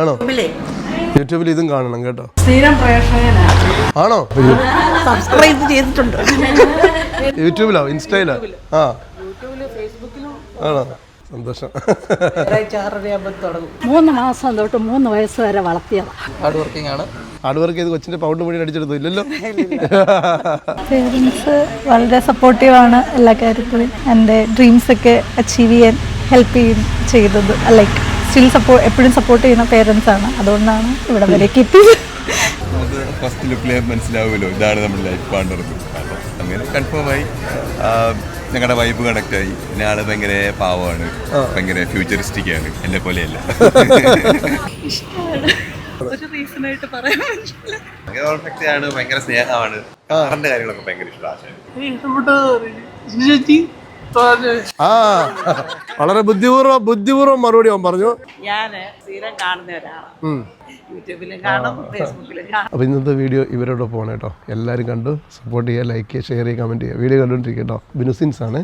ആണോ? യൂട്യൂബിൽ ഇതും കാണണം കേട്ടോ. സ്ഥിരം പ്രേക്ഷകനാണ്. ആണോ? സബ്സ്ക്രൈബ് ചെയ്തിട്ടുണ്ട്. യൂട്യൂബിലോ ഇൻസ്റ്റയിലോ? ആ, യൂട്യൂബിലും ഫേസ്ബുക്കിലും. ആണോ? സന്തോഷം. 3 മാസം തൊട്ട് 3 വയസ്സ് വരെ വളർത്തിയതാണ്. ഹാർഡ് വർക്കിംഗ് ആണ്. ഹാർഡ് വർക്ക് ചെയ്ത് കൊച്ചിന്റെ പൗണ്ട് മണി അടിച്ചെടുത്തു ഇല്ലല്ലോ. പേരൻസ് വളരെ സപ്പോർട്ടീവാണ് എല്ലാ കാര്യത്തിലും. എൻ്റെ ഡ്രീംസൊക്കെ അച്ചീവ് ചെയ്യാൻ ഹെൽപ്പ് ചെയ്തത്. ലൈക്ക് സ്റ്റിൽ എപ്പോഴും സപ്പോർട്ട് ചെയ്യുന്ന പേരൻസ് ആണ്. അതുകൊണ്ടാണ് ഇവിടെ വരേക്ക് എത്തിയത്. ഫസ്റ്റ് ലുക്കിലെ മനസ്സിലാവുമല്ലോ ഇതാണ് നമ്മുടെ ലൈഫ് പാർട്ണർ. അങ്ങനെ കൺഫേമായി. ഞങ്ങളുടെ വൈബ് കണക്റ്റായി. പിന്നെ ആള് ഭയങ്കര പാവമാണ്, ഭയങ്കര ഫ്യൂച്ചറിസ്റ്റിക് ആണ്, എന്നെ പോലെയല്ല. പെർഫെക്റ്റ് ആണ്, ഭയങ്കര സ്നേഹമാണ്, കാറിന്റെ കാര്യങ്ങളൊക്കെ ഭയങ്കര ഇഷ്ടമാണ്. ആ, വളരെ ബുദ്ധിപൂർവ്വം മറുപടി അവൻ പറഞ്ഞു. ഞാൻ സ്ഥിരം കാണുന്ന ഒരാളാണ്. യൂട്യൂബിലും കാണും, ഫേസ്ബുക്കിലും കാണും. അപ്പോൾ ഇന്നത്തെ വീഡിയോ ഇവരോട് പോകണം കേട്ടോ. എല്ലാവരും കണ്ടു സപ്പോർട്ട് ചെയ്യുക, ലൈക്ക് ചെയ്യുക, ഷെയർ ചെയ്യുക, കമൻറ്റ് ചെയ്യുക. വീഡിയോ കണ്ടുകൊണ്ടിരിക്കുക കേട്ടോ. ബിനുസിൻസ് ആണ്.